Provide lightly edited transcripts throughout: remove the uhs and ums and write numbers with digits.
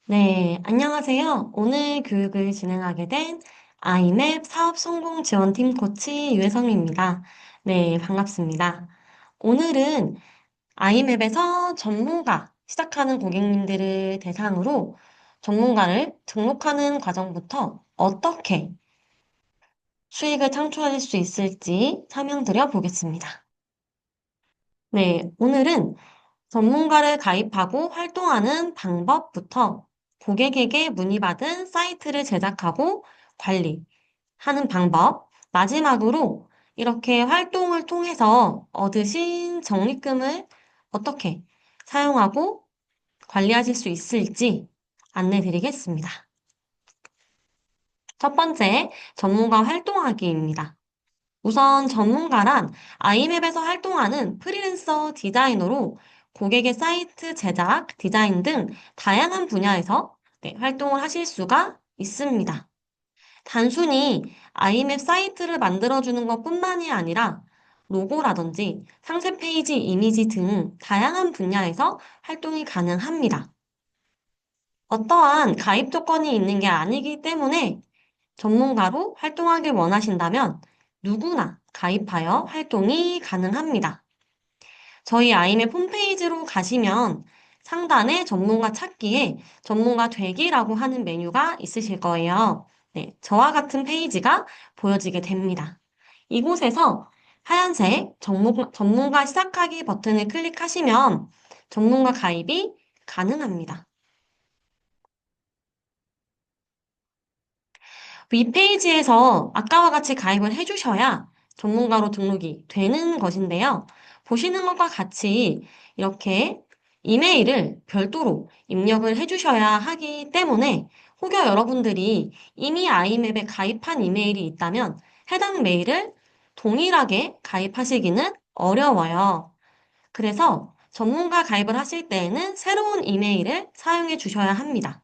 네, 안녕하세요. 오늘 교육을 진행하게 된 아이맵 사업 성공 지원팀 코치 유혜성입니다. 네, 반갑습니다. 오늘은 아이맵에서 전문가 시작하는 고객님들을 대상으로 전문가를 등록하는 과정부터 어떻게 수익을 창출할 수 있을지 설명드려 보겠습니다. 네, 오늘은 전문가를 가입하고 활동하는 방법부터 고객에게 문의받은 사이트를 제작하고 관리하는 방법, 마지막으로 이렇게 활동을 통해서 얻으신 적립금을 어떻게 사용하고 관리하실 수 있을지 안내 드리겠습니다. 첫 번째, 전문가 활동하기입니다. 우선 전문가란 아이맵에서 활동하는 프리랜서 디자이너로 고객의 사이트 제작, 디자인 등 다양한 분야에서 활동을 하실 수가 있습니다. 단순히 아이맵 사이트를 만들어주는 것뿐만이 아니라 로고라든지 상세 페이지 이미지 등 다양한 분야에서 활동이 가능합니다. 어떠한 가입 조건이 있는 게 아니기 때문에 전문가로 활동하길 원하신다면 누구나 가입하여 활동이 가능합니다. 저희 아이맵 홈페이지로 가시면 상단에 전문가 찾기에 전문가 되기라고 하는 메뉴가 있으실 거예요. 네, 저와 같은 페이지가 보여지게 됩니다. 이곳에서 하얀색 전문가 시작하기 버튼을 클릭하시면 전문가 가입이 가능합니다. 위 페이지에서 아까와 같이 가입을 해주셔야 전문가로 등록이 되는 것인데요. 보시는 것과 같이 이렇게 이메일을 별도로 입력을 해주셔야 하기 때문에 혹여 여러분들이 이미 아이맵에 가입한 이메일이 있다면 해당 메일을 동일하게 가입하시기는 어려워요. 그래서 전문가 가입을 하실 때에는 새로운 이메일을 사용해 주셔야 합니다.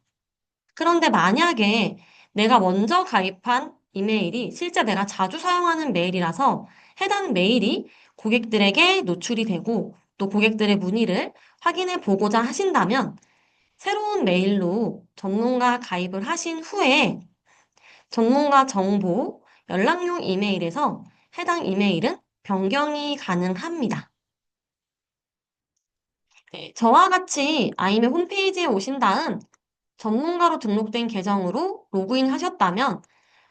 그런데 만약에 내가 먼저 가입한 이메일이 실제 내가 자주 사용하는 메일이라서 해당 메일이 고객들에게 노출이 되고 또 고객들의 문의를 확인해 보고자 하신다면 새로운 메일로 전문가 가입을 하신 후에 전문가 정보 연락용 이메일에서 해당 이메일은 변경이 가능합니다. 네, 저와 같이 아이메 홈페이지에 오신 다음 전문가로 등록된 계정으로 로그인 하셨다면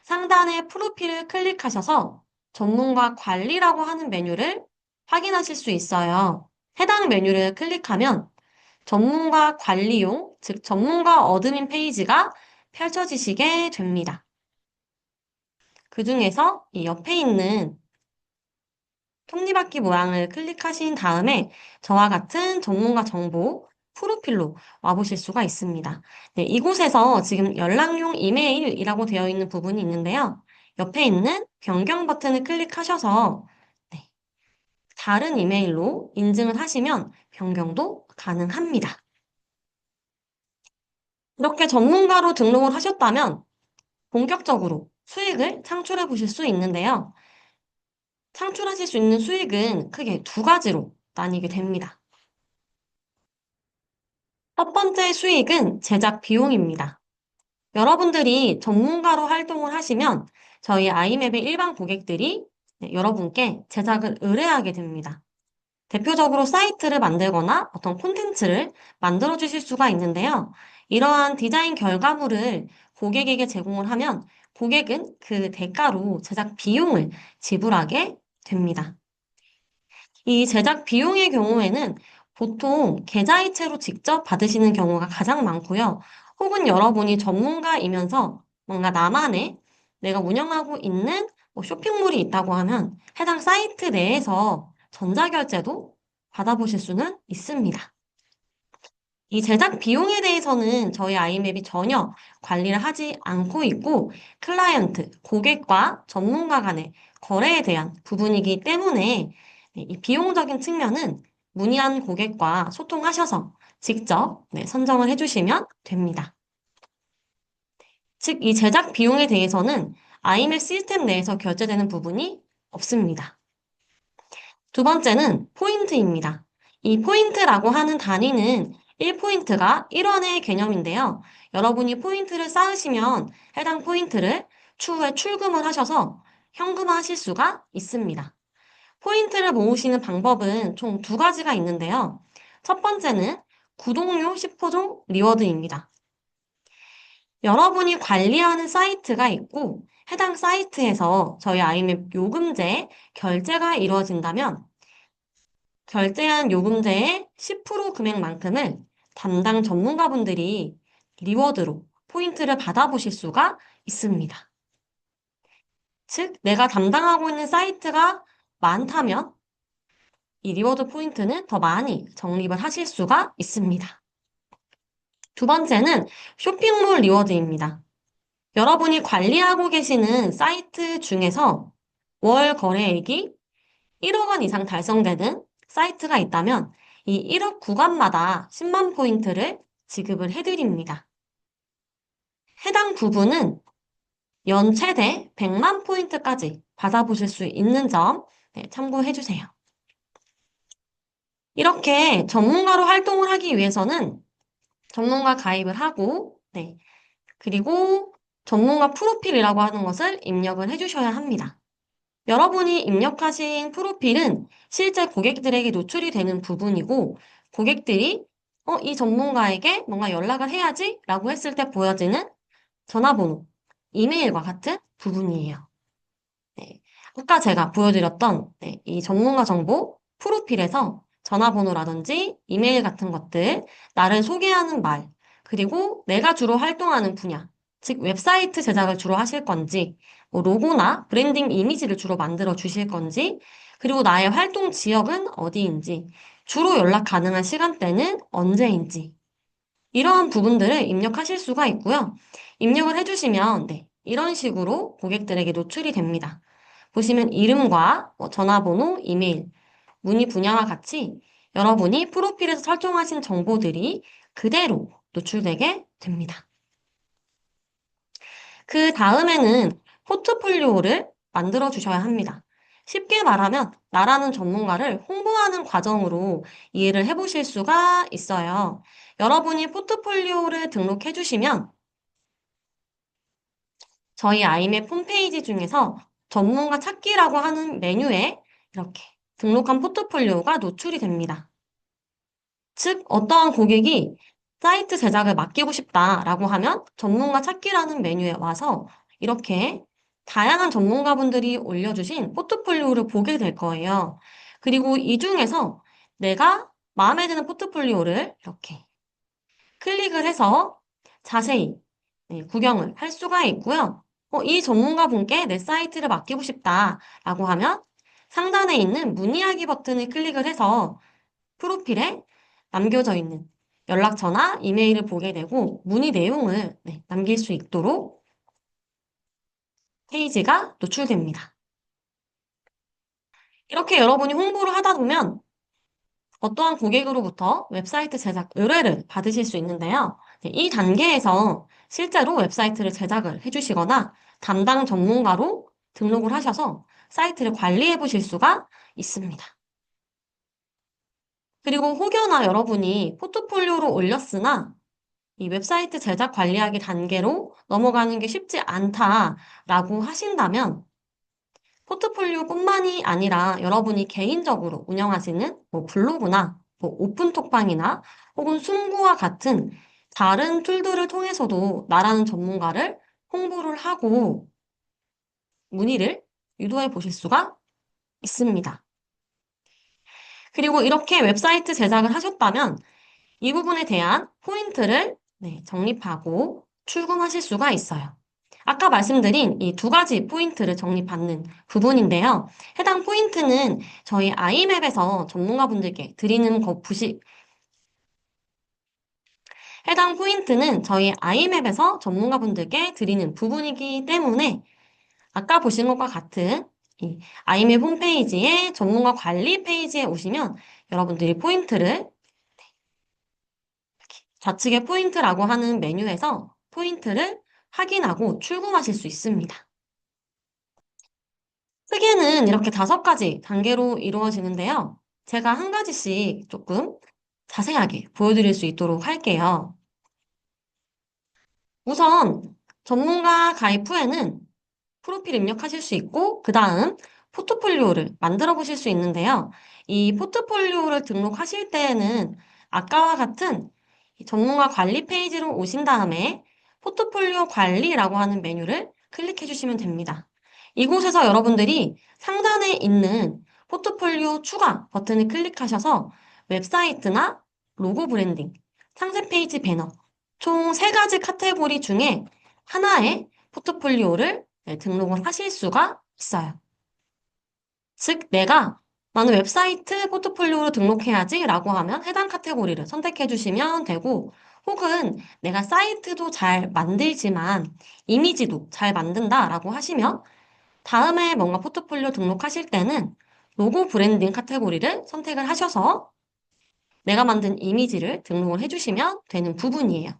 상단의 프로필을 클릭하셔서 전문가 관리라고 하는 메뉴를 확인하실 수 있어요. 해당 메뉴를 클릭하면 전문가 관리용, 즉 전문가 어드민 페이지가 펼쳐지시게 됩니다. 그 중에서 이 옆에 있는 톱니바퀴 모양을 클릭하신 다음에 저와 같은 전문가 정보 프로필로 와보실 수가 있습니다. 네, 이곳에서 지금 연락용 이메일이라고 되어 있는 부분이 있는데요. 옆에 있는 변경 버튼을 클릭하셔서 네, 다른 이메일로 인증을 하시면 변경도 가능합니다. 이렇게 전문가로 등록을 하셨다면 본격적으로 수익을 창출해 보실 수 있는데요. 창출하실 수 있는 수익은 크게 두 가지로 나뉘게 됩니다. 첫 번째 수익은 제작 비용입니다. 여러분들이 전문가로 활동을 하시면 저희 아이맵의 일반 고객들이 여러분께 제작을 의뢰하게 됩니다. 대표적으로 사이트를 만들거나 어떤 콘텐츠를 만들어 주실 수가 있는데요. 이러한 디자인 결과물을 고객에게 제공을 하면 고객은 그 대가로 제작 비용을 지불하게 됩니다. 이 제작 비용의 경우에는 보통 계좌이체로 직접 받으시는 경우가 가장 많고요. 혹은 여러분이 전문가이면서 뭔가 나만의 내가 운영하고 있는 뭐 쇼핑몰이 있다고 하면 해당 사이트 내에서 전자결제도 받아보실 수는 있습니다. 이 제작 비용에 대해서는 저희 아이맵이 전혀 관리를 하지 않고 있고 클라이언트, 고객과 전문가 간의 거래에 대한 부분이기 때문에 이 비용적인 측면은 문의한 고객과 소통하셔서 직접 선정을 해주시면 됩니다. 즉, 이 제작 비용에 대해서는 아이맵 시스템 내에서 결제되는 부분이 없습니다. 두 번째는 포인트입니다. 이 포인트라고 하는 단위는 1포인트가 1원의 개념인데요. 여러분이 포인트를 쌓으시면 해당 포인트를 추후에 출금을 하셔서 현금화하실 수가 있습니다. 포인트를 모으시는 방법은 총 두 가지가 있는데요. 첫 번째는 구독료 10호종 리워드입니다. 여러분이 관리하는 사이트가 있고 해당 사이트에서 저희 아이맵 요금제 결제가 이루어진다면 결제한 요금제의 10% 금액만큼을 담당 전문가분들이 리워드로 포인트를 받아보실 수가 있습니다. 즉, 내가 담당하고 있는 사이트가 많다면 이 리워드 포인트는 더 많이 적립을 하실 수가 있습니다. 두 번째는 쇼핑몰 리워드입니다. 여러분이 관리하고 계시는 사이트 중에서 월 거래액이 1억 원 이상 달성되는 사이트가 있다면 이 1억 구간마다 10만 포인트를 지급을 해드립니다. 해당 부분은 연 최대 100만 포인트까지 받아보실 수 있는 점 참고해 주세요. 이렇게 전문가로 활동을 하기 위해서는 전문가 가입을 하고, 그리고 전문가 프로필이라고 하는 것을 입력을 해주셔야 합니다. 여러분이 입력하신 프로필은 실제 고객들에게 노출이 되는 부분이고, 고객들이, 이 전문가에게 뭔가 연락을 해야지 라고 했을 때 보여지는 전화번호, 이메일과 같은 부분이에요. 네. 아까 제가 보여드렸던 이 전문가 정보 프로필에서 전화번호라든지 이메일 같은 것들, 나를 소개하는 말, 그리고 내가 주로 활동하는 분야, 즉 웹사이트 제작을 주로 하실 건지, 뭐 로고나 브랜딩 이미지를 주로 만들어 주실 건지, 그리고 나의 활동 지역은 어디인지, 주로 연락 가능한 시간대는 언제인지, 이러한 부분들을 입력하실 수가 있고요. 입력을 해주시면 이런 식으로 고객들에게 노출이 됩니다. 보시면 이름과 전화번호, 이메일, 문의 분야와 같이 여러분이 프로필에서 설정하신 정보들이 그대로 노출되게 됩니다. 그 다음에는 포트폴리오를 만들어 주셔야 합니다. 쉽게 말하면 나라는 전문가를 홍보하는 과정으로 이해를 해보실 수가 있어요. 여러분이 포트폴리오를 등록해 주시면 저희 아이맵 홈페이지 중에서 전문가 찾기라고 하는 메뉴에 이렇게 등록한 포트폴리오가 노출이 됩니다. 즉, 어떠한 고객이 사이트 제작을 맡기고 싶다라고 하면 전문가 찾기라는 메뉴에 와서 이렇게 다양한 전문가분들이 올려주신 포트폴리오를 보게 될 거예요. 그리고 이 중에서 내가 마음에 드는 포트폴리오를 이렇게 클릭을 해서 자세히 구경을 할 수가 있고요. 이 전문가분께 내 사이트를 맡기고 싶다라고 하면 상단에 있는 문의하기 버튼을 클릭을 해서 프로필에 남겨져 있는 연락처나 이메일을 보게 되고 문의 내용을 남길 수 있도록 페이지가 노출됩니다. 이렇게 여러분이 홍보를 하다 보면 어떠한 고객으로부터 웹사이트 제작 의뢰를 받으실 수 있는데요. 이 단계에서 실제로 웹사이트를 제작을 해주시거나 담당 전문가로 등록을 하셔서 사이트를 관리해 보실 수가 있습니다. 그리고 혹여나 여러분이 포트폴리오로 올렸으나 이 웹사이트 제작 관리하기 단계로 넘어가는 게 쉽지 않다라고 하신다면 포트폴리오뿐만이 아니라 여러분이 개인적으로 운영하시는 뭐 블로그나 뭐 오픈톡방이나 혹은 숨구와 같은 다른 툴들을 통해서도 나라는 전문가를 홍보를 하고 문의를 유도해 보실 수가 있습니다. 그리고 이렇게 웹사이트 제작을 하셨다면 이 부분에 대한 포인트를 적립하고 출금하실 수가 있어요. 아까 말씀드린 이 두 가지 포인트를 적립받는 부분인데요. 해당 포인트는 저희 아이맵에서 전문가분들께 드리는 해당 포인트는 저희 아이맵에서 전문가분들께 드리는 부분이기 때문에 아까 보신 것과 같은 이 아이맵 홈페이지의 전문가 관리 페이지에 오시면 여러분들이 포인트를 좌측에 포인트라고 하는 메뉴에서 포인트를 확인하고 출금하실 수 있습니다. 크게는 이렇게 5가지 단계로 이루어지는데요. 제가 한 가지씩 조금 자세하게 보여드릴 수 있도록 할게요. 우선 전문가 가입 후에는 프로필 입력하실 수 있고, 그 다음 포트폴리오를 만들어 보실 수 있는데요. 이 포트폴리오를 등록하실 때에는 아까와 같은 이 전문가 관리 페이지로 오신 다음에 포트폴리오 관리라고 하는 메뉴를 클릭해 주시면 됩니다. 이곳에서 여러분들이 상단에 있는 포트폴리오 추가 버튼을 클릭하셔서 웹사이트나 로고 브랜딩, 상세 페이지 배너, 총 3가지 카테고리 중에 하나의 포트폴리오를 등록을 하실 수가 있어요. 즉, 나는 웹사이트 포트폴리오로 등록해야지 라고 하면 해당 카테고리를 선택해 주시면 되고, 혹은 내가 사이트도 잘 만들지만 이미지도 잘 만든다 라고 하시면 다음에 뭔가 포트폴리오 등록하실 때는 로고 브랜딩 카테고리를 선택을 하셔서 내가 만든 이미지를 등록을 해주시면 되는 부분이에요.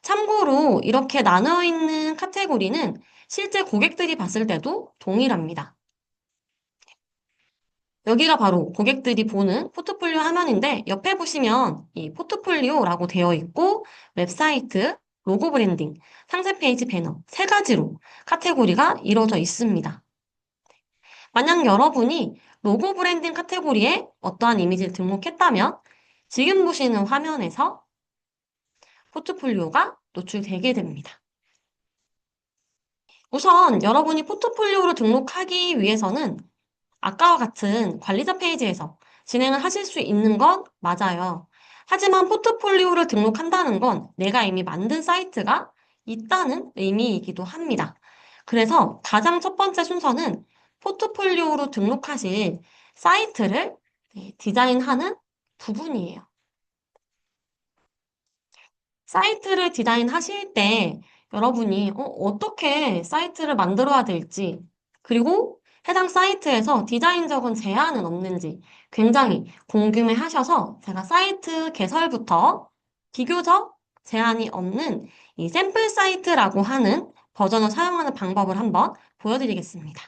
참고로 이렇게 나눠 있는 카테고리는 실제 고객들이 봤을 때도 동일합니다. 여기가 바로 고객들이 보는 포트폴리오 화면인데 옆에 보시면 이 포트폴리오라고 되어 있고 웹사이트, 로고 브랜딩, 상세 페이지 배너 3가지로 카테고리가 이루어져 있습니다. 만약 여러분이 로고 브랜딩 카테고리에 어떠한 이미지를 등록했다면 지금 보시는 화면에서 포트폴리오가 노출되게 됩니다. 우선 여러분이 포트폴리오로 등록하기 위해서는 아까와 같은 관리자 페이지에서 진행을 하실 수 있는 건 맞아요. 하지만 포트폴리오를 등록한다는 건 내가 이미 만든 사이트가 있다는 의미이기도 합니다. 그래서 가장 첫 번째 순서는 포트폴리오로 등록하실 사이트를 디자인하는 부분이에요. 사이트를 디자인하실 때 여러분이 어떻게 사이트를 만들어야 될지, 그리고 해당 사이트에서 디자인적인 제한은 없는지 굉장히 궁금해 하셔서 제가 사이트 개설부터 비교적 제한이 없는 이 샘플 사이트라고 하는 버전을 사용하는 방법을 한번 보여드리겠습니다.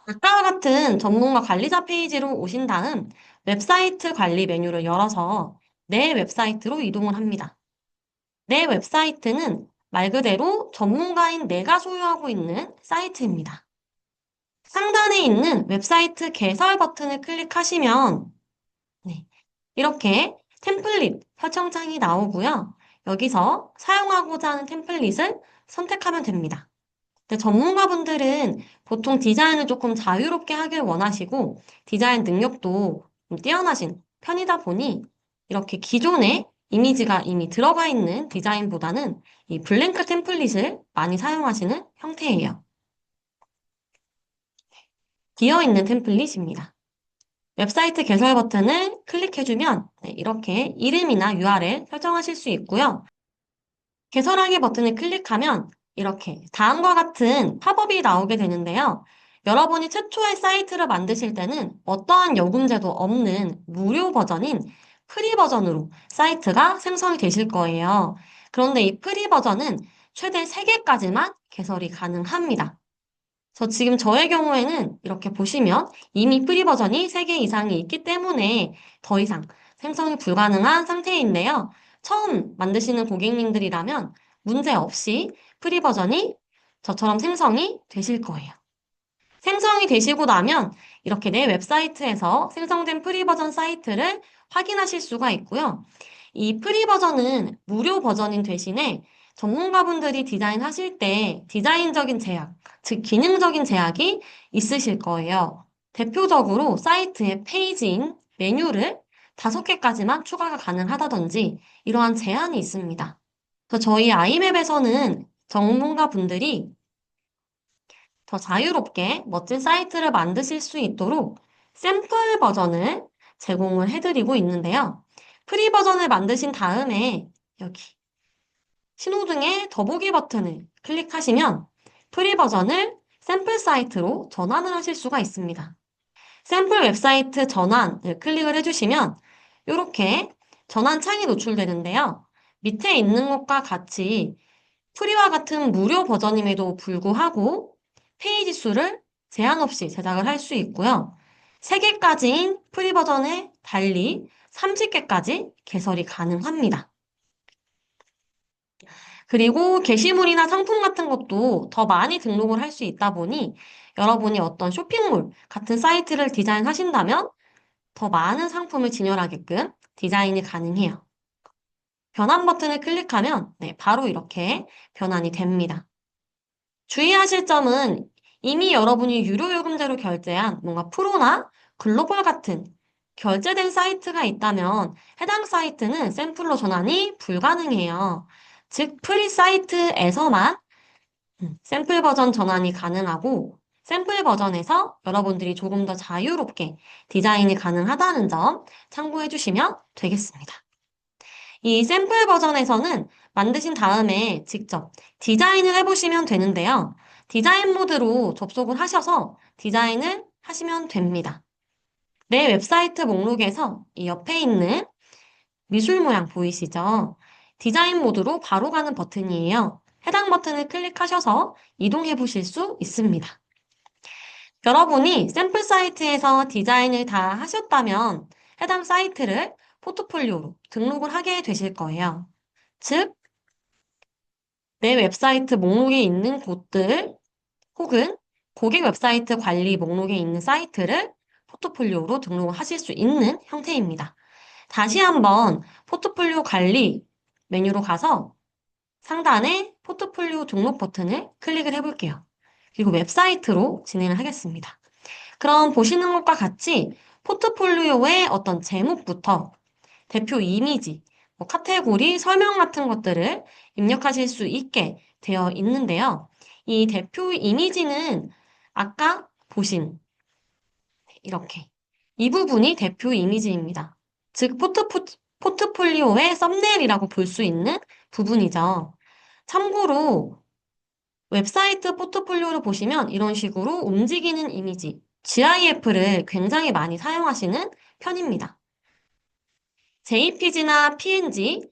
아까와 같은 전문가 관리자 페이지로 오신 다음 웹사이트 관리 메뉴를 열어서 내 웹사이트로 이동을 합니다. 내 웹사이트는 말 그대로 전문가인 내가 소유하고 있는 사이트입니다. 상단에 있는 웹사이트 개설 버튼을 클릭하시면 네, 이렇게 템플릿 설정창이 나오고요. 여기서 사용하고자 하는 템플릿을 선택하면 됩니다. 근데 전문가분들은 보통 디자인을 조금 자유롭게 하길 원하시고 디자인 능력도 좀 뛰어나신 편이다 보니 이렇게 기존에 이미지가 이미 들어가 있는 디자인보다는 이 블랭크 템플릿을 많이 사용하시는 형태예요. 비어있는 템플릿입니다. 웹사이트 개설 버튼을 클릭해주면 이렇게 이름이나 URL 설정하실 수 있고요. 개설하기 버튼을 클릭하면 이렇게 다음과 같은 팝업이 나오게 되는데요. 여러분이 최초의 사이트를 만드실 때는 어떠한 요금제도 없는 무료 버전인 프리 버전으로 사이트가 생성이 되실 거예요. 그런데 이 프리 버전은 최대 3개까지만 개설이 가능합니다. 지금 저의 경우에는 이렇게 보시면 이미 프리 버전이 3개 이상이 있기 때문에 더 이상 생성이 불가능한 상태인데요. 처음 만드시는 고객님들이라면 문제없이 프리 버전이 저처럼 생성이 되실 거예요. 생성이 되시고 나면 이렇게 내 웹사이트에서 생성된 프리 버전 사이트를 확인하실 수가 있고요. 이 프리 버전은 무료 버전인 대신에 전문가분들이 디자인하실 때 디자인적인 제약, 즉 기능적인 제약이 있으실 거예요. 대표적으로 사이트의 페이지인 메뉴를 5개까지만 추가가 가능하다든지 이러한 제한이 있습니다. 그래서 저희 아이맵에서는 전문가분들이 더 자유롭게 멋진 사이트를 만드실 수 있도록 샘플 버전을 제공을 해드리고 있는데요. 프리 버전을 만드신 다음에 여기 신호등의 더보기 버튼을 클릭하시면 프리 버전을 샘플 사이트로 전환을 하실 수가 있습니다. 샘플 웹사이트 전환을 클릭을 해주시면 이렇게 전환 창이 노출되는데요. 밑에 있는 것과 같이 프리와 같은 무료 버전임에도 불구하고 페이지 수를 제한 없이 제작을 할 수 있고요. 3개까지인 프리 버전에 달리 30개까지 개설이 가능합니다. 그리고 게시물이나 상품 같은 것도 더 많이 등록을 할 수 있다 보니 여러분이 어떤 쇼핑몰 같은 사이트를 디자인하신다면 더 많은 상품을 진열하게끔 디자인이 가능해요. 변환 버튼을 클릭하면 바로 이렇게 변환이 됩니다. 주의하실 점은 이미 여러분이 유료 요금제로 결제한 뭔가 프로나 글로벌 같은 결제된 사이트가 있다면 해당 사이트는 샘플로 전환이 불가능해요. 즉, 프리 사이트에서만 샘플 버전 전환이 가능하고 샘플 버전에서 여러분들이 조금 더 자유롭게 디자인이 가능하다는 점 참고해 주시면 되겠습니다. 이 샘플 버전에서는 만드신 다음에 직접 디자인을 해보시면 되는데요. 디자인 모드로 접속을 하셔서 디자인을 하시면 됩니다. 내 웹사이트 목록에서 이 옆에 있는 미술 모양 보이시죠? 디자인 모드로 바로 가는 버튼이에요. 해당 버튼을 클릭하셔서 이동해 보실 수 있습니다. 여러분이 샘플 사이트에서 디자인을 다 하셨다면 해당 사이트를 포트폴리오로 등록을 하게 되실 거예요. 즉, 내 웹사이트 목록에 있는 곳들 혹은 고객 웹사이트 관리 목록에 있는 사이트를 포트폴리오로 등록하실 수 있는 형태입니다. 다시 한번 포트폴리오 관리 메뉴로 가서 상단에 포트폴리오 등록 버튼을 클릭을 해볼게요. 그리고 웹사이트로 진행을 하겠습니다. 그럼 보시는 것과 같이 포트폴리오의 어떤 제목부터 대표 이미지, 카테고리, 설명 같은 것들을 입력하실 수 있게 되어 있는데요. 이 대표 이미지는 아까 보신 이렇게 이 부분이 대표 이미지입니다. 즉 포트폴리오의 썸네일이라고 볼 수 있는 부분이죠. 참고로 웹사이트 포트폴리오를 보시면 이런 식으로 움직이는 이미지, GIF를 굉장히 많이 사용하시는 편입니다. JPG나 PNG,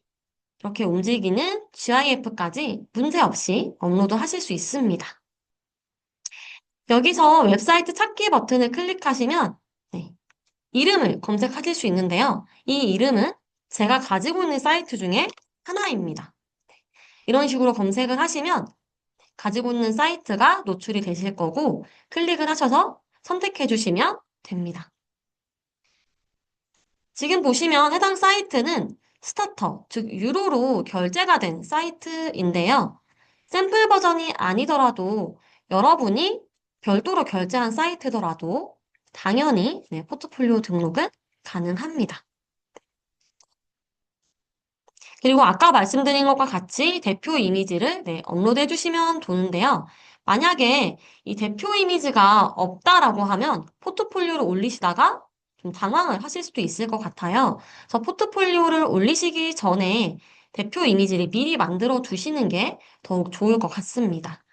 이렇게 움직이는 GIF까지 문제없이 업로드 하실 수 있습니다. 여기서 웹사이트 찾기 버튼을 클릭하시면 이름을 검색하실 수 있는데요. 이 이름은 제가 가지고 있는 사이트 중에 하나입니다. 이런 식으로 검색을 하시면 가지고 있는 사이트가 노출이 되실 거고 클릭을 하셔서 선택해 주시면 됩니다. 지금 보시면 해당 사이트는 스타터, 즉 유로로 결제가 된 사이트인데요. 샘플 버전이 아니더라도 여러분이 별도로 결제한 사이트더라도 당연히 포트폴리오 등록은 가능합니다. 그리고 아까 말씀드린 것과 같이 대표 이미지를 업로드해 주시면 되는데요. 만약에 이 대표 이미지가 없다라고 하면 포트폴리오를 올리시다가 좀 당황을 하실 수도 있을 것 같아요. 그래서 포트폴리오를 올리시기 전에 대표 이미지를 미리 만들어 두시는 게 더욱 좋을 것 같습니다.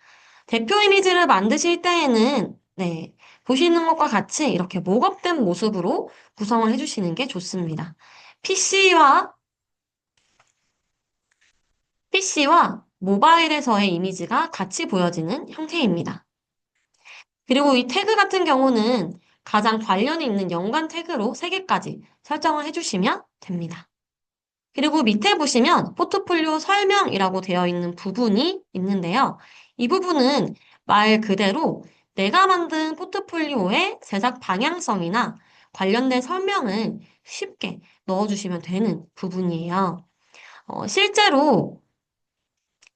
대표 이미지를 만드실 때에는 보시는 것과 같이 이렇게 목업된 모습으로 구성을 해주시는 게 좋습니다. PC와 모바일에서의 이미지가 같이 보여지는 형태입니다. 그리고 이 태그 같은 경우는 가장 관련이 있는 연관 태그로 3개까지 설정을 해주시면 됩니다. 그리고 밑에 보시면 포트폴리오 설명이라고 되어 있는 부분이 있는데요. 이 부분은 말 그대로 내가 만든 포트폴리오의 제작 방향성이나 관련된 설명을 쉽게 넣어주시면 되는 부분이에요. 실제로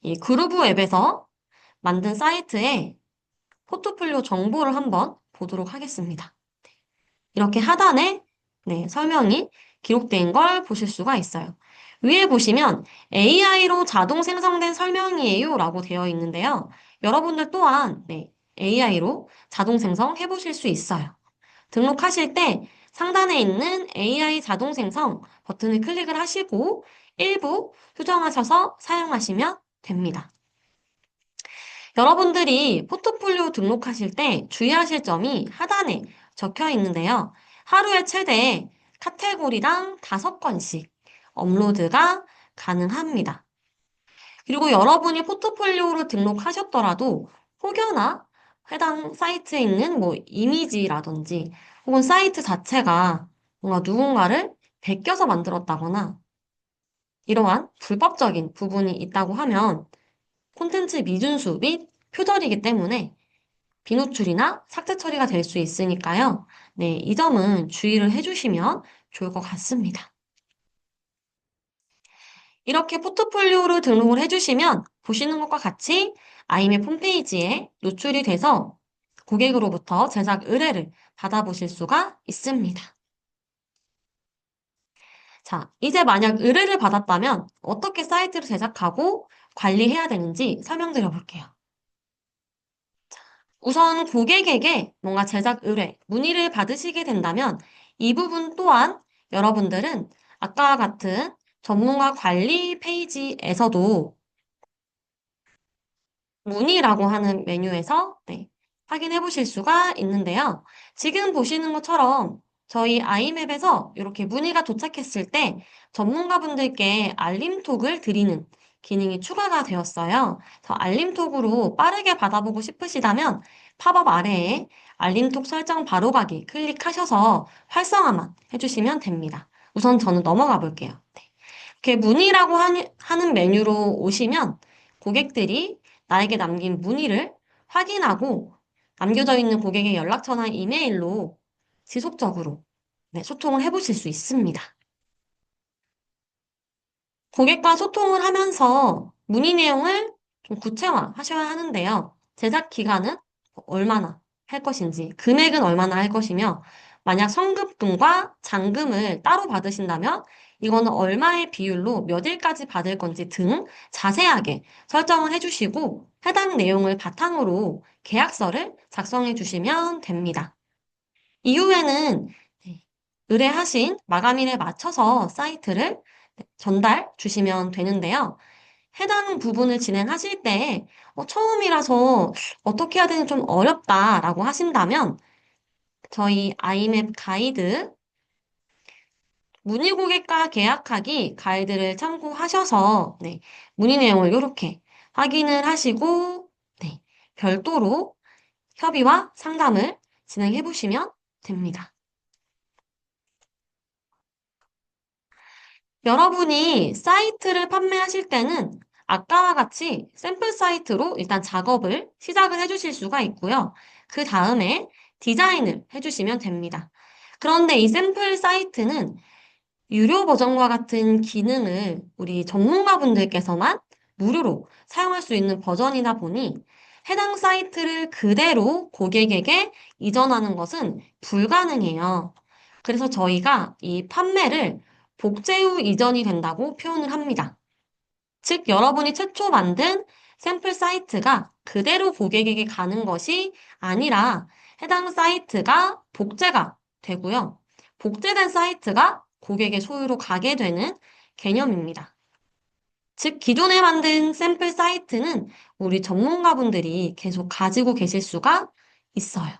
이 그루브 앱에서 만든 사이트에 포트폴리오 정보를 한번 보도록 하겠습니다. 이렇게 하단에 설명이 기록된 걸 보실 수가 있어요. 위에 보시면 AI로 자동 생성된 설명이에요 라고 되어 있는데요. 여러분들 또한 AI로 자동 생성해 보실 수 있어요. 등록하실 때 상단에 있는 AI 자동 생성 버튼을 클릭을 하시고 일부 수정하셔서 사용하시면 됩니다. 여러분들이 포트폴리오 등록하실 때 주의하실 점이 하단에 적혀 있는데요. 하루에 최대 카테고리당 5건씩 업로드가 가능합니다. 그리고 여러분이 포트폴리오를 등록하셨더라도 혹여나 해당 사이트에 있는 이미지라든지 혹은 사이트 자체가 뭔가 누군가를 베껴서 만들었다거나 이러한 불법적인 부분이 있다고 하면 콘텐츠 미준수 및 표절이기 때문에 비노출이나 삭제 처리가 될 수 있으니까요. 네, 이 점은 주의를 해주시면 좋을 것 같습니다. 이렇게 포트폴리오를 등록을 해주시면 보시는 것과 같이 아이맵 홈페이지에 노출이 돼서 고객으로부터 제작 의뢰를 받아보실 수가 있습니다. 자, 이제 만약 의뢰를 받았다면 어떻게 사이트를 제작하고 관리해야 되는지 설명드려 볼게요. 우선 고객에게 뭔가 제작 의뢰, 문의를 받으시게 된다면 이 부분 또한 여러분들은 아까와 같은 전문가 관리 페이지에서도 문의라고 하는 메뉴에서 네, 확인해 보실 수가 있는데요. 지금 보시는 것처럼 저희 아이맵에서 이렇게 문의가 도착했을 때 전문가분들께 알림톡을 드리는 기능이 추가가 되었어요. 저 알림톡으로 빠르게 받아보고 싶으시다면 팝업 아래에 알림톡 설정 바로가기 클릭하셔서 활성화만 해주시면 됩니다. 우선 저는 넘어가 볼게요. 네. 이렇게 문의라고 하는 메뉴로 오시면 고객들이 나에게 남긴 문의를 확인하고 남겨져 있는 고객의 연락처나 이메일로 지속적으로 네, 소통을 해보실 수 있습니다. 고객과 소통을 하면서 문의 내용을 좀 구체화하셔야 하는데요. 제작 기간은 얼마나 할 것인지, 금액은 얼마나 할 것이며, 만약 성급금과 잔금을 따로 받으신다면 이거는 얼마의 비율로 몇 일까지 받을 건지 등 자세하게 설정을 해주시고 해당 내용을 바탕으로 계약서를 작성해 주시면 됩니다. 이후에는 네, 의뢰하신 마감일에 맞춰서 사이트를 전달 주시면 되는데요. 해당 부분을 진행하실 때 처음이라서 어떻게 해야 되는지 좀 어렵다라고 하신다면 저희 아이맵 가이드 문의 고객과 계약하기 가이드를 참고하셔서 네, 문의 내용을 이렇게 확인을 하시고 네, 별도로 협의와 상담을 진행해 보시면 됩니다. 여러분이 사이트를 판매하실 때는 아까와 같이 샘플 사이트로 일단 작업을 시작을 해주실 수가 있고요. 그 다음에 디자인을 해주시면 됩니다. 그런데 이 샘플 사이트는 유료 버전과 같은 기능을 우리 전문가분들께서만 무료로 사용할 수 있는 버전이다 보니 해당 사이트를 그대로 고객에게 이전하는 것은 불가능해요. 그래서 저희가 이 판매를 복제 후 이전이 된다고 표현을 합니다. 즉, 여러분이 최초 만든 샘플 사이트가 그대로 고객에게 가는 것이 아니라 해당 사이트가 복제가 되고요. 복제된 사이트가 고객의 소유로 가게 되는 개념입니다. 즉, 기존에 만든 샘플 사이트는 우리 전문가분들이 계속 가지고 계실 수가 있어요.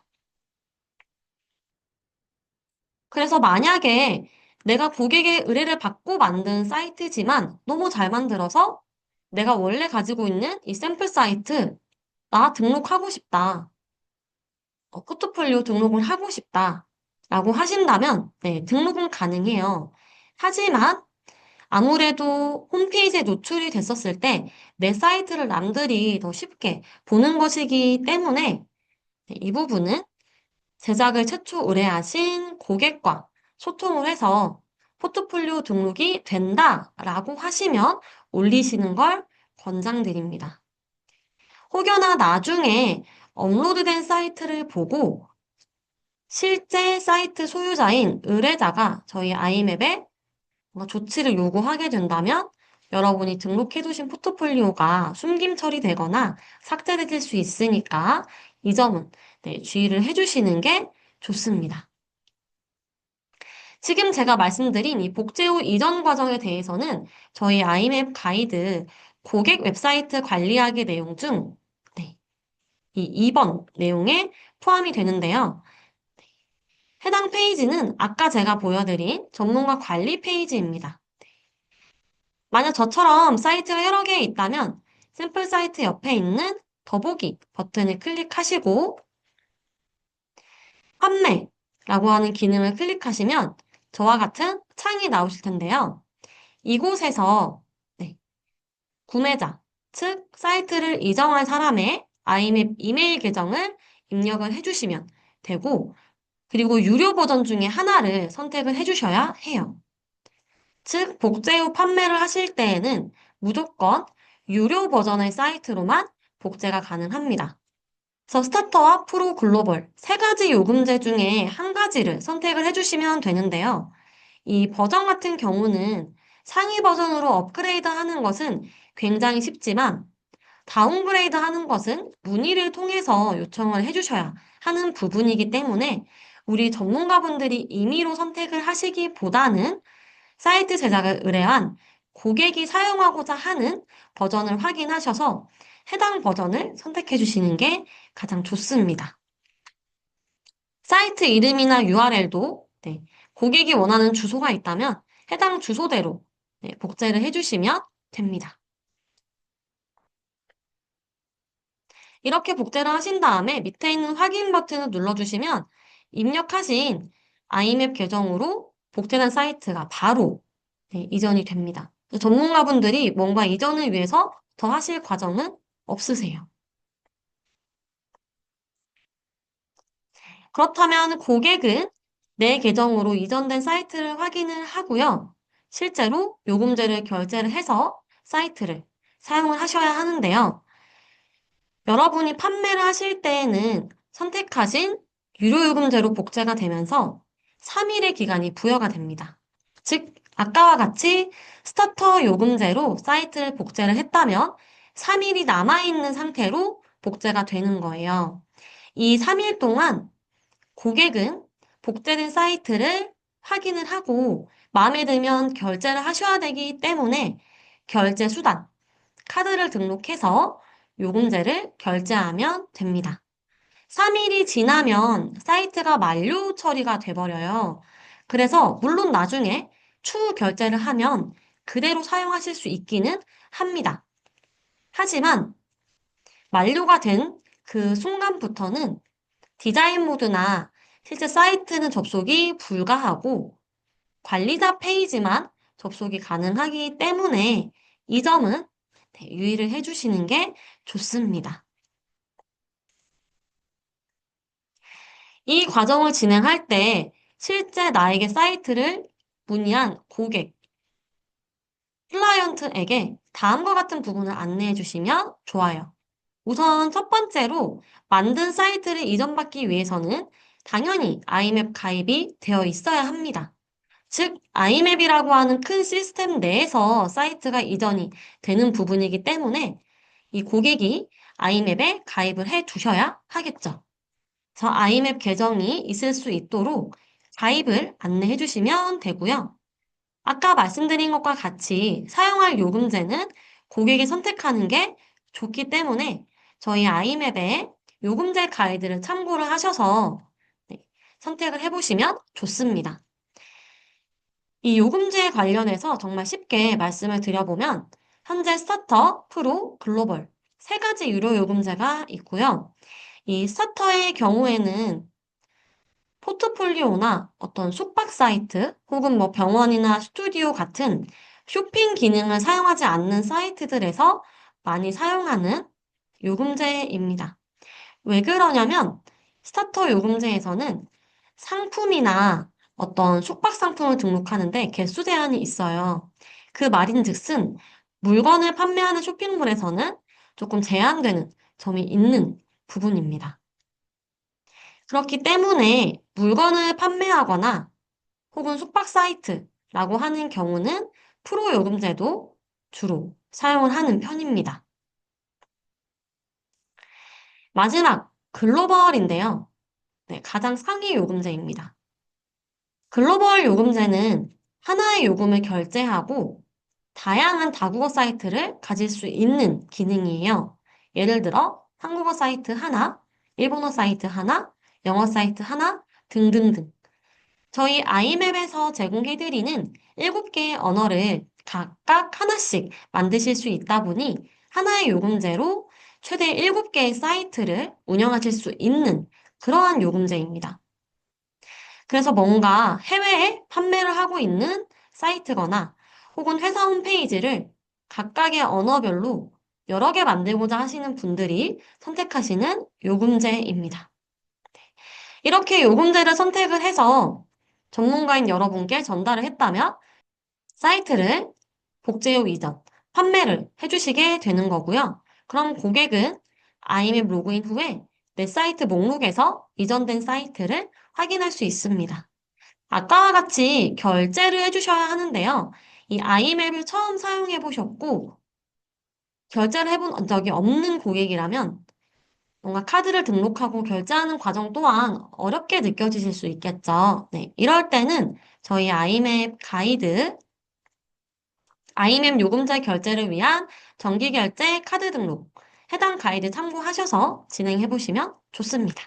그래서 만약에 내가 고객의 의뢰를 받고 만든 사이트지만 너무 잘 만들어서 내가 원래 가지고 있는 이 샘플 사이트, 나 등록하고 싶다. 포트폴리오 등록을 하고 싶다. 라고 하신다면, 네, 등록은 가능해요. 하지만 아무래도 홈페이지에 노출이 됐었을 때 내 사이트를 남들이 더 쉽게 보는 것이기 때문에 네, 이 부분은 제작을 최초 의뢰하신 고객과 소통을 해서 포트폴리오 등록이 된다라고 하시면 올리시는 걸 권장드립니다. 혹여나 나중에 업로드된 사이트를 보고 실제 사이트 소유자인 의뢰자가 저희 아이맵에 뭔가 조치를 요구하게 된다면 여러분이 등록해두신 포트폴리오가 숨김 처리되거나 삭제될 수 있으니까 이 점은 네, 주의를 해주시는 게 좋습니다. 지금 제가 말씀드린 이 복제 후 이전 과정에 대해서는 저희 아이맵 가이드 고객 웹사이트 관리하기 내용 중 네, 이 2번 내용에 포함이 되는데요. 해당 페이지는 아까 제가 보여드린 전문가 관리 페이지입니다. 만약 저처럼 사이트가 여러 개 있다면 샘플 사이트 옆에 있는 더보기 버튼을 클릭하시고 판매라고 하는 기능을 클릭하시면 저와 같은 창이 나오실 텐데요. 이곳에서 네, 구매자, 즉 사이트를 이정한 사람의 아이맵 이메일 계정을 입력을 해주시면 되고, 그리고 유료 버전 중에 하나를 선택을 해주셔야 해요. 즉, 복제 후 판매를 하실 때에는 무조건 유료 버전의 사이트로만 복제가 가능합니다. 그래서 스타터와 프로 글로벌 세 가지 요금제 중에 한 가지를 선택을 해주시면 되는데요. 이 버전 같은 경우는 상위 버전으로 업그레이드 하는 것은 굉장히 쉽지만 다운그레이드 하는 것은 문의를 통해서 요청을 해주셔야 하는 부분이기 때문에 우리 전문가분들이 임의로 선택을 하시기보다는 사이트 제작을 의뢰한 고객이 사용하고자 하는 버전을 확인하셔서 해당 버전을 선택해 주시는 게 가장 좋습니다. 사이트 이름이나 URL도 고객이 원하는 주소가 있다면 해당 주소대로 복제를 해주시면 됩니다. 이렇게 복제를 하신 다음에 밑에 있는 확인 버튼을 눌러주시면 입력하신 아이맵 계정으로 복제된 사이트가 바로 이전이 됩니다. 전문가분들이 뭔가 이전을 위해서 더 하실 과정은 없으세요. 그렇다면 고객은 내 계정으로 이전된 사이트를 확인을 하고요. 실제로 요금제를 결제를 해서 사이트를 사용을 하셔야 하는데요. 여러분이 판매를 하실 때에는 선택하신 유료 요금제로 복제가 되면서 3일의 기간이 부여가 됩니다. 즉, 아까와 같이 스타터 요금제로 사이트를 복제를 했다면 3일이 남아있는 상태로 복제가 되는 거예요. 이 3일 동안 고객은 복제된 사이트를 확인을 하고 마음에 들면 결제를 하셔야 되기 때문에 결제 수단, 카드를 등록해서 요금제를 결제하면 됩니다. 3일이 지나면 사이트가 만료 처리가 돼버려요. 그래서 물론 나중에 추후 결제를 하면 그대로 사용하실 수 있기는 합니다. 하지만 만료가 된 그 순간부터는 디자인 모드나 실제 사이트는 접속이 불가하고 관리자 페이지만 접속이 가능하기 때문에 이 점은 유의를 해주시는 게 좋습니다. 이 과정을 진행할 때 실제 나에게 사이트를 문의한 고객, 클라이언트에게 다음과 같은 부분을 안내해 주시면 좋아요. 우선 첫 번째로 만든 사이트를 이전받기 위해서는 당연히 아이맵 가입이 되어 있어야 합니다. 즉, 아이맵이라고 하는 큰 시스템 내에서 사이트가 이전이 되는 부분이기 때문에 이 고객이 아이맵에 가입을 해 두셔야 하겠죠. 저 아이맵 계정이 있을 수 있도록 가입을 안내해 주시면 되고요. 아까 말씀드린 것과 같이 사용할 요금제는 고객이 선택하는 게 좋기 때문에 저희 아이맵의 요금제 가이드를 참고를 하셔서 선택을 해보시면 좋습니다. 이 요금제에 관련해서 정말 쉽게 말씀을 드려보면 현재 스타터, 프로, 글로벌 세 가지 유료 요금제가 있고요. 이 스타터의 경우에는 포트폴리오나 어떤 숙박 사이트 혹은 뭐 병원이나 스튜디오 같은 쇼핑 기능을 사용하지 않는 사이트들에서 많이 사용하는 요금제입니다. 왜 그러냐면 스타터 요금제에서는 상품이나 어떤 숙박 상품을 등록하는데 개수 제한이 있어요. 그 말인즉슨 물건을 판매하는 쇼핑몰에서는 조금 제한되는 점이 있는 부분입니다. 그렇기 때문에 물건을 판매하거나 혹은 숙박 사이트라고 하는 경우는 프로 요금제도 주로 사용을 하는 편입니다. 마지막 글로벌인데요. 가장 상위 요금제입니다. 글로벌 요금제는 하나의 요금을 결제하고 다양한 다국어 사이트를 가질 수 있는 기능이에요. 예를 들어 한국어 사이트 하나, 일본어 사이트 하나, 영어 사이트 하나 등등등. 저희 아이맵에서 제공해드리는 7개의 언어를 각각 하나씩 만드실 수 있다 보니 하나의 요금제로 최대 7개의 사이트를 운영하실 수 있는 그러한 요금제입니다. 그래서 뭔가 해외에 판매를 하고 있는 사이트거나 혹은 회사 홈페이지를 각각의 언어별로 여러 개 만들고자 하시는 분들이 선택하시는 요금제입니다. 이렇게 요금제를 선택을 해서 전문가인 여러분께 전달을 했다면 사이트를 복제후 이전, 판매를 해주시게 되는 거고요. 그럼 고객은 아이맵 로그인 후에 내 사이트 목록에서 이전된 사이트를 확인할 수 있습니다. 아까와 같이 결제를 해주셔야 하는데요. 이 아이맵을 처음 사용해 보셨고 결제를 해본 적이 없는 고객이라면 뭔가 카드를 등록하고 결제하는 과정 또한 어렵게 느껴지실 수 있겠죠. 네, 이럴 때는 저희 아이맵 가이드, 아이맵 요금제 결제를 위한 정기결제 카드 등록, 해당 가이드 참고하셔서 진행해 보시면 좋습니다.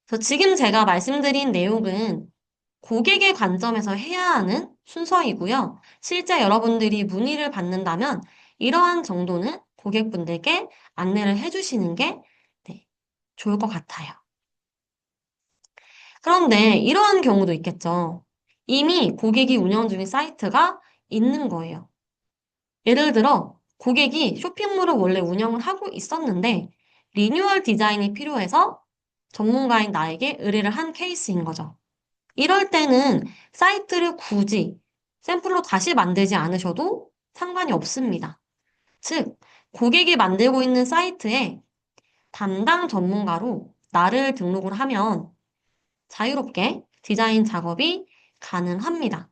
그래서 지금 제가 말씀드린 내용은 고객의 관점에서 해야 하는 순서이고요. 실제 여러분들이 문의를 받는다면 이러한 정도는 고객분들께 안내를 해주시는 게 네, 좋을 것 같아요. 그런데 이러한 경우도 있겠죠. 이미 고객이 운영 중인 사이트가 있는 거예요. 예를 들어 고객이 쇼핑몰을 원래 운영을 하고 있었는데 리뉴얼 디자인이 필요해서 전문가인 나에게 의뢰를 한 케이스인 거죠. 이럴 때는 사이트를 굳이 샘플로 다시 만들지 않으셔도 상관이 없습니다. 즉, 고객이 만들고 있는 사이트에 담당 전문가로 나를 등록을 하면 자유롭게 디자인 작업이 가능합니다.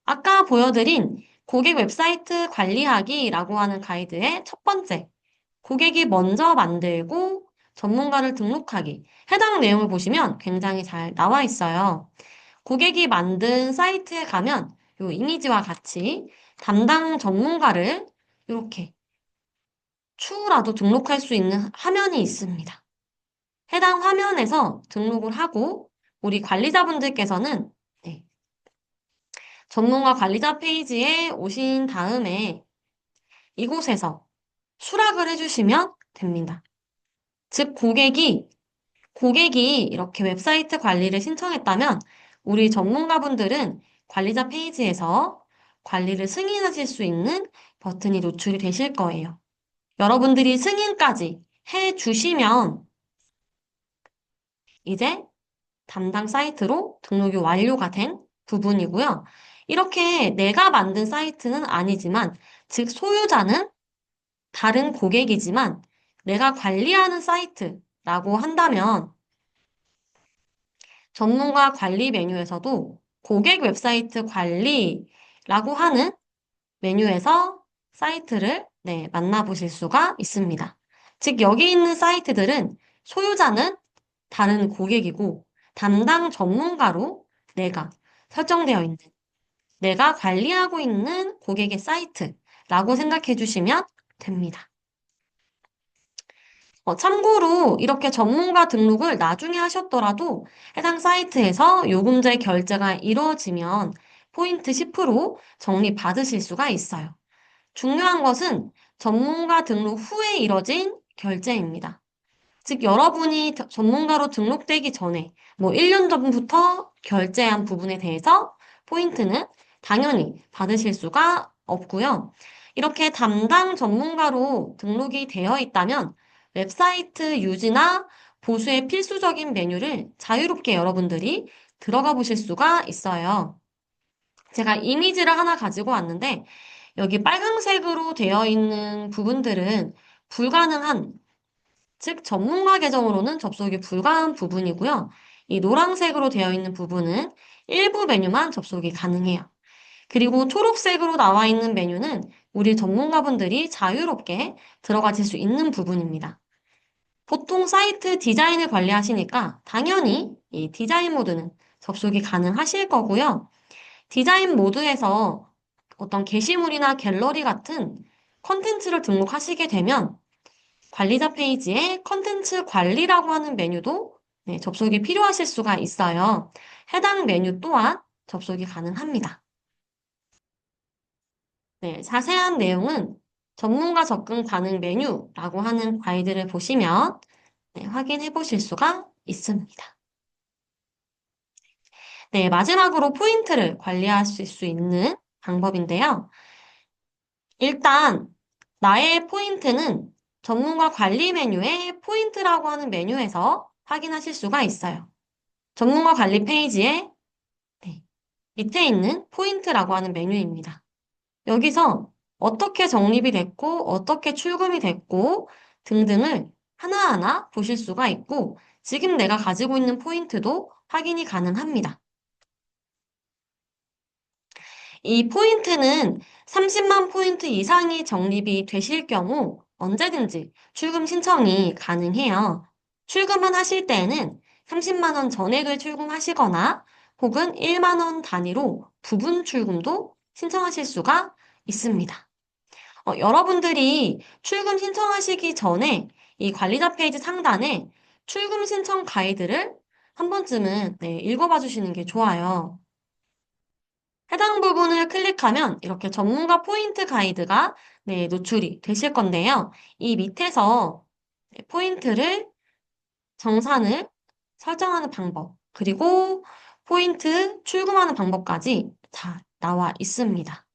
아까 보여드린 고객 웹사이트 관리하기라고 하는 가이드의 첫 번째, 고객이 먼저 만들고 전문가를 등록하기. 해당 내용을 보시면 굉장히 잘 나와 있어요. 고객이 만든 사이트에 가면 이 이미지와 같이 담당 전문가를 이렇게 추후라도 등록할 수 있는 화면이 있습니다. 해당 화면에서 등록을 하고 우리 관리자분들께서는 네, 전문가 관리자 페이지에 오신 다음에 이곳에서 수락을 해주시면 됩니다. 즉, 고객이 이렇게 웹사이트 관리를 신청했다면 우리 전문가분들은 관리자 페이지에서 관리를 승인하실 수 있는 버튼이 노출이 되실 거예요. 여러분들이 승인까지 해 주시면 이제 담당 사이트로 등록이 완료가 된 부분이고요. 이렇게 내가 만든 사이트는 아니지만, 즉 소유자는 다른 고객이지만 내가 관리하는 사이트라고 한다면 전문가 관리 메뉴에서도 고객 웹사이트 관리라고 하는 메뉴에서 사이트를 만나보실 수가 있습니다. 즉, 여기 있는 사이트들은 소유자는 다른 고객이고 담당 전문가로 내가 설정되어 있는, 내가 관리하고 있는 고객의 사이트라고 생각해 주시면 됩니다. 참고로 이렇게 전문가 등록을 나중에 하셨더라도 해당 사이트에서 요금제 결제가 이루어지면 포인트 10% 적립받으실 수가 있어요. 중요한 것은 전문가 등록 후에 이뤄진 결제입니다. 즉, 여러분이 전문가로 등록되기 전에 1년 전부터 결제한 부분에 대해서 포인트는 당연히 받으실 수가 없고요. 이렇게 담당 전문가로 등록이 되어 있다면 웹사이트 유지나 보수의 필수적인 메뉴를 자유롭게 여러분들이 들어가 보실 수가 있어요. 제가 이미지를 하나 가지고 왔는데 여기 빨강색으로 되어 있는 부분들은 불가능한, 즉 전문가 계정으로는 접속이 불가한 부분이고요. 이 노란색으로 되어 있는 부분은 일부 메뉴만 접속이 가능해요. 그리고 초록색으로 나와 있는 메뉴는 우리 전문가분들이 자유롭게 들어가실 수 있는 부분입니다. 보통 사이트 디자인을 관리하시니까 당연히 이 디자인 모드는 접속이 가능하실 거고요. 디자인 모드에서 어떤 게시물이나 갤러리 같은 컨텐츠를 등록하시게 되면 관리자 페이지에 컨텐츠 관리라고 하는 메뉴도 접속이 필요하실 수가 있어요. 해당 메뉴 또한 접속이 가능합니다. 네, 자세한 내용은 전문가 접근 가능 메뉴라고 하는 가이드를 보시면 확인해 보실 수가 있습니다. 네, 마지막으로 포인트를 관리하실 수 있는 방법인데요. 일단, 나의 포인트는 전문가 관리 메뉴의 포인트라고 하는 메뉴에서 확인하실 수가 있어요. 전문가 관리 페이지에 네, 밑에 있는 포인트라고 하는 메뉴입니다. 여기서 어떻게 적립이 됐고, 어떻게 출금이 됐고, 등등을 하나하나 보실 수가 있고, 지금 내가 가지고 있는 포인트도 확인이 가능합니다. 이 포인트는 30만 포인트 이상이 적립이 되실 경우 언제든지 출금 신청이 가능해요. 출금만 하실 때에는 30만 원 전액을 출금하시거나 혹은 1만 원 단위로 부분 출금도 신청하실 수가 있습니다. 여러분들이 출금 신청하시기 전에 이 관리자 페이지 상단에 출금 신청 가이드를 한 번쯤은 읽어봐 주시는 게 좋아요. 해당 부분을 클릭하면 이렇게 전문가 포인트 가이드가 노출이 되실 건데요. 이 밑에서 포인트를 정산을 설정하는 방법, 그리고 포인트 출금하는 방법까지 다 나와 있습니다.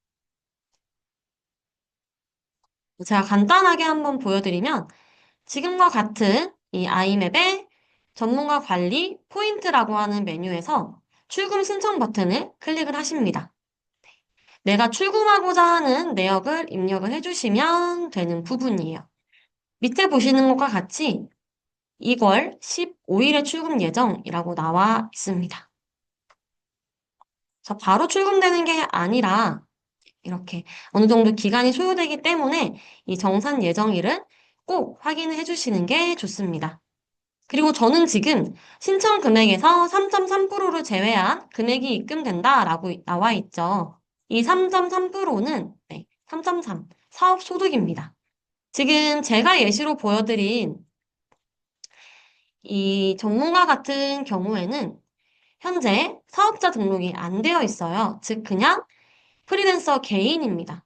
제가 간단하게 한번 보여드리면 지금과 같은 이 아이맵의 전문가 관리 포인트라고 하는 메뉴에서 출금 신청 버튼을 클릭을 하십니다. 내가 출금하고자 하는 내역을 입력을 해주시면 되는 부분이에요. 밑에 보시는 것과 같이 2월 15일에 출금 예정이라고 나와 있습니다. 그래서 바로 출금되는 게 아니라 이렇게 어느 정도 기간이 소요되기 때문에 이 정산 예정일은 꼭 확인을 해주시는 게 좋습니다. 그리고 저는 지금 신청 금액에서 3.3%를 제외한 금액이 입금된다라고 나와 있죠. 이 3.3%는 3.3 사업 소득입니다. 지금 제가 예시로 보여드린 이 전문가 같은 경우에는 현재 사업자 등록이 안 되어 있어요. 즉 그냥 프리랜서 개인입니다.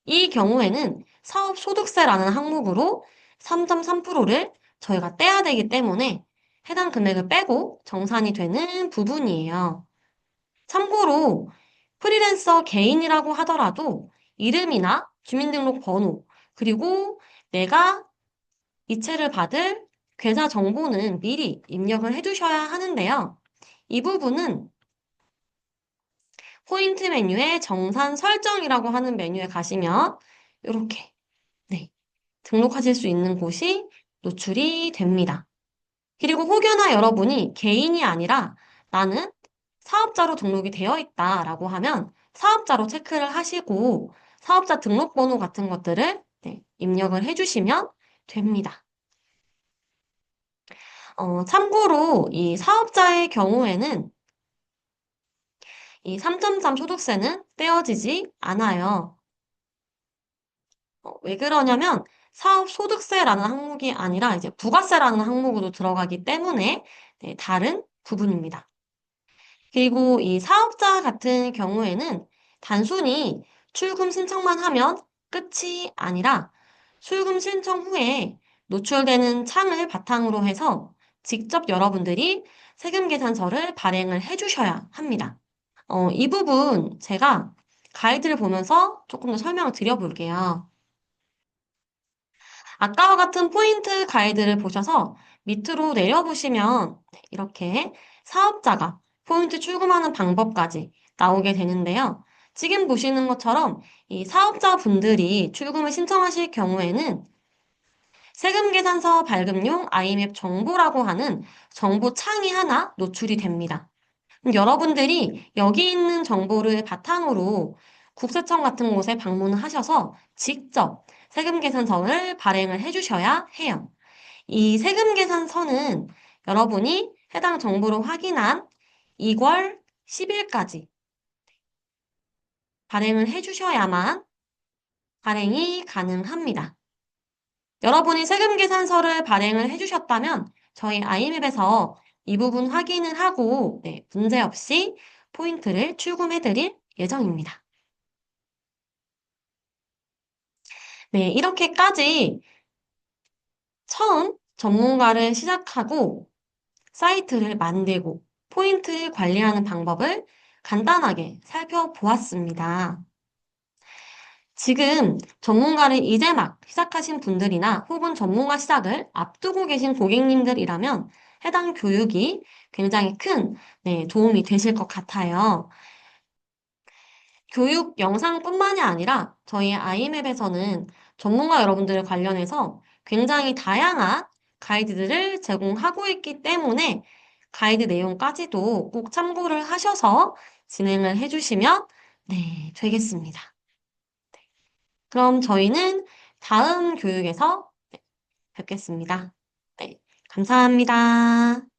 이 경우에는 사업소득세라는 항목으로 3.3%를 저희가 떼야 되기 때문에 해당 금액을 빼고 정산이 되는 부분이에요. 참고로 프리랜서 개인이라고 하더라도 이름이나 주민등록번호, 그리고 내가 이체를 받을 괴사 정보는 미리 입력을 해두셔야 하는데요. 이 부분은 포인트 메뉴의 정산 설정이라고 하는 메뉴에 가시면 이렇게 등록하실 수 있는 곳이 노출이 됩니다. 그리고 혹여나 여러분이 개인이 아니라 나는 사업자로 등록이 되어 있다라고 하면 사업자로 체크를 하시고 사업자 등록번호 같은 것들을 입력을 해주시면 됩니다. 참고로 이 사업자의 경우에는 이 3.3 소득세는 떼어지지 않아요. 왜 그러냐면 사업 소득세라는 항목이 아니라 이제 부가세라는 항목으로 들어가기 때문에 다른 부분입니다. 그리고 이 사업자 같은 경우에는 단순히 출금 신청만 하면 끝이 아니라 출금 신청 후에 노출되는 창을 바탕으로 해서 직접 여러분들이 세금 계산서를 발행을 해주셔야 합니다. 이 부분 제가 가이드를 보면서 조금 더 설명을 드려볼게요. 아까와 같은 포인트 가이드를 보셔서 밑으로 내려보시면 이렇게 사업자가 포인트 출금하는 방법까지 나오게 되는데요. 지금 보시는 것처럼 이 사업자분들이 출금을 신청하실 경우에는 세금계산서 발급용 아이맵 정보라고 하는 정보 창이 하나 노출이 됩니다. 여러분들이 여기 있는 정보를 바탕으로 국세청 같은 곳에 방문을 하셔서 직접 세금계산서를 발행을 해주셔야 해요. 이 세금계산서는 여러분이 해당 정보를 확인한 2월 10일까지 발행을 해주셔야만 발행이 가능합니다. 여러분이 세금계산서를 발행을 해주셨다면 저희 아이맵에서 이 부분 확인을 하고 문제없이 포인트를 출금해드릴 예정입니다. 네, 이렇게까지 처음 전문가를 시작하고 사이트를 만들고 포인트 관리하는 방법을 간단하게 살펴보았습니다. 지금 전문가를 이제 막 시작하신 분들이나 혹은 전문가 시작을 앞두고 계신 고객님들이라면 해당 교육이 굉장히 큰 도움이 되실 것 같아요. 교육 영상뿐만이 아니라 저희 아이맵에서는 전문가 여러분들 관련해서 굉장히 다양한 가이드들을 제공하고 있기 때문에 가이드 내용까지도 꼭 참고를 하셔서 진행을 해주시면 되겠습니다. 그럼 저희는 다음 교육에서 뵙겠습니다. 네, 감사합니다.